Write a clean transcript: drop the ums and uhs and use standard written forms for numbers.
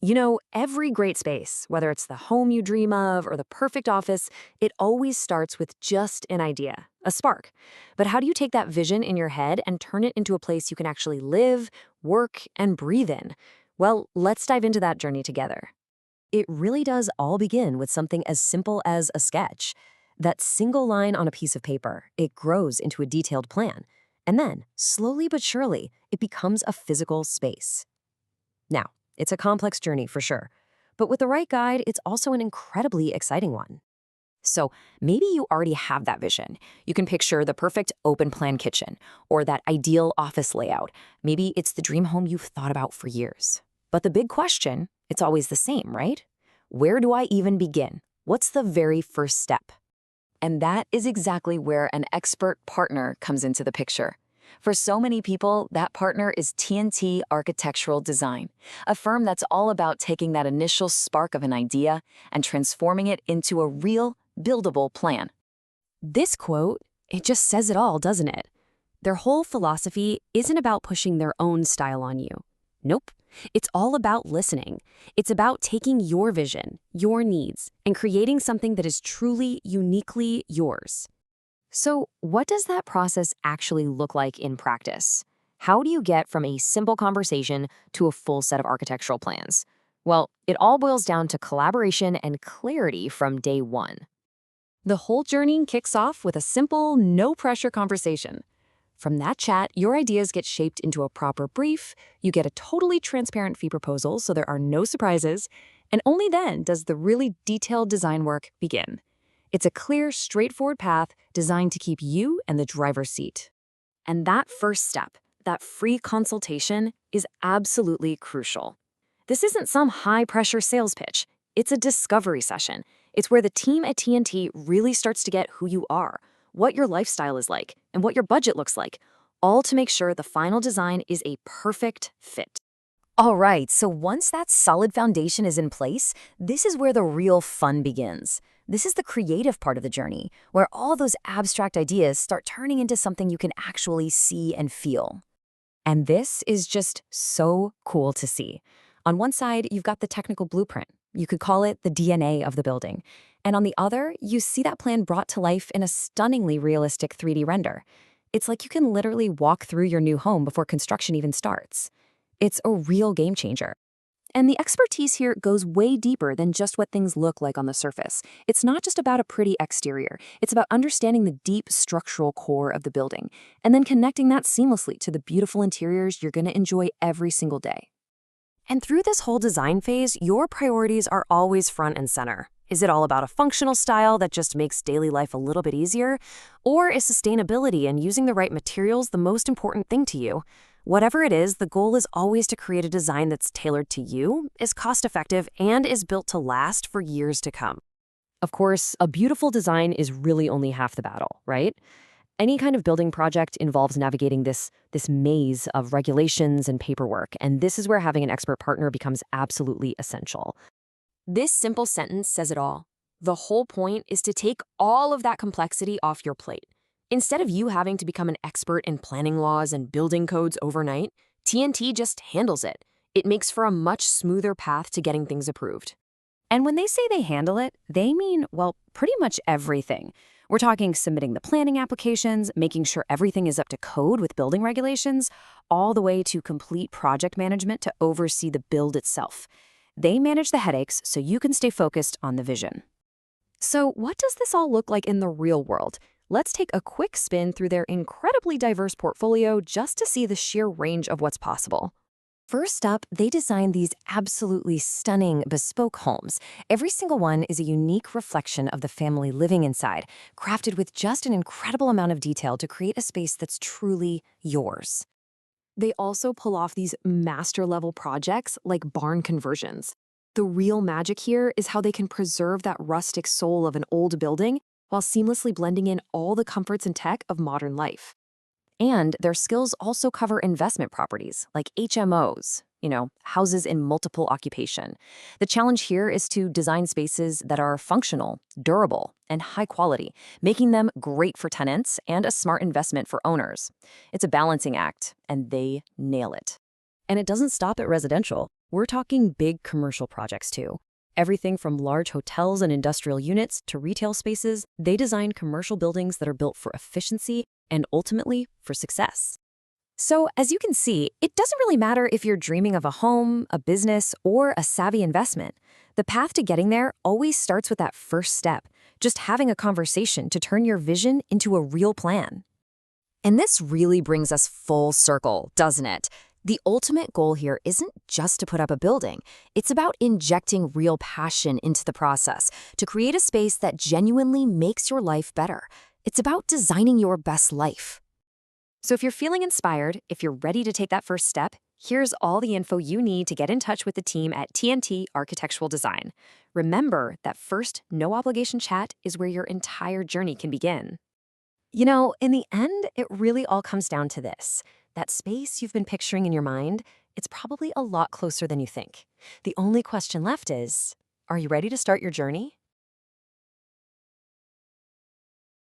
You know, every great space, whether it's the home you dream of or the perfect office, it always starts with just an idea, a spark. But how do you take that vision in your head and turn it into a place you can actually live, work, and breathe in? Well, let's dive into that journey together. It really does all begin with something as simple as a sketch. That single line on a piece of paper, it grows into a detailed plan. And then, slowly but surely, it becomes a physical space. Now, it's a complex journey for sure. But with the right guide, it's also an incredibly exciting one. So maybe you already have that vision. You can picture the perfect open plan kitchen or that ideal office layout. Maybe it's the dream home you've thought about for years. But the big question, it's always the same, right? Where do I even begin? What's the very first step? And that is exactly where an expert partner comes into the picture. For so many people, that partner is TNT Architectural Design, a firm that's all about taking that initial spark of an idea and transforming it into a real, buildable plan. This quote, it just says it all, doesn't it? Their whole philosophy isn't about pushing their own style on you. Nope. It's all about listening. It's about taking your vision, your needs, and creating something that is truly, uniquely yours. So, what does that process actually look like in practice? How do you get from a simple conversation to a full set of architectural plans? Well, it all boils down to collaboration and clarity from day one. The whole journey kicks off with a simple, no pressure conversation. From that chat, your ideas get shaped into a proper brief, you get a totally transparent fee proposal so there are no surprises, and only then does the really detailed design work begin. It's a clear, straightforward path designed to keep you in the driver's seat. And that first step, that free consultation, is absolutely crucial. This isn't some high-pressure sales pitch. It's a discovery session. It's where the team at TNT really starts to get who you are, what your lifestyle is like, and what your budget looks like, all to make sure the final design is a perfect fit. All right, so once that solid foundation is in place, this is where the real fun begins. This is the creative part of the journey, where all those abstract ideas start turning into something you can actually see and feel. And this is just so cool to see. On one side, you've got the technical blueprint. You could call it the DNA of the building. And on the other, you see that plan brought to life in a stunningly realistic 3D render. It's like you can literally walk through your new home before construction even starts. It's a real game changer. And the expertise here goes way deeper than just what things look like on the surface. It's not just about a pretty exterior. It's about understanding the deep structural core of the building and then connecting that seamlessly to the beautiful interiors you're going to enjoy every single day. And through this whole design phase, your priorities are always front and center. Is it all about a functional style that just makes daily life a little bit easier? Or is sustainability and using the right materials the most important thing to you? Whatever it is, the goal is always to create a design that's tailored to you, is cost-effective, and is built to last for years to come. Of course, a beautiful design is really only half the battle, right? Any kind of building project involves navigating this maze of regulations and paperwork, and this is where having an expert partner becomes absolutely essential. This simple sentence says it all. The whole point is to take all of that complexity off your plate. Instead of you having to become an expert in planning laws and building codes overnight, TNT just handles it. It makes for a much smoother path to getting things approved. And when they say they handle it, they mean, well, pretty much everything. We're talking submitting the planning applications, making sure everything is up to code with building regulations, all the way to complete project management to oversee the build itself. They manage the headaches so you can stay focused on the vision. So what does this all look like in the real world? Let's take a quick spin through their incredibly diverse portfolio just to see the sheer range of what's possible. First up, they designed these absolutely stunning bespoke homes. Every single one is a unique reflection of the family living inside, crafted with just an incredible amount of detail to create a space that's truly yours. They also pull off these master-level projects like barn conversions. The real magic here is how they can preserve that rustic soul of an old building while seamlessly blending in all the comforts and tech of modern life. And their skills also cover investment properties like HMOs, houses in multiple occupation. The challenge here is to design spaces that are functional, durable, and high quality, making them great for tenants and a smart investment for owners. It's a balancing act, and they nail it. And it doesn't stop at residential. We're talking big commercial projects too. Everything from large hotels and industrial units to retail spaces, they design commercial buildings that are built for efficiency and ultimately for success. So, as you can see, it doesn't really matter if you're dreaming of a home, a business, or a savvy investment. The path to getting there always starts with that first step, just having a conversation to turn your vision into a real plan. And this really brings us full circle, doesn't it? The ultimate goal here isn't just to put up a building. It's about injecting real passion into the process to create a space that genuinely makes your life better. It's about designing your best life. So if you're feeling inspired, if you're ready to take that first step, here's all the info you need to get in touch with the team at TNT Architectural Design. Remember that first no-obligation chat is where your entire journey can begin. You know, in the end, it really all comes down to this. That space you've been picturing in your mind, it's probably a lot closer than you think. The only question left is, are you ready to start your journey?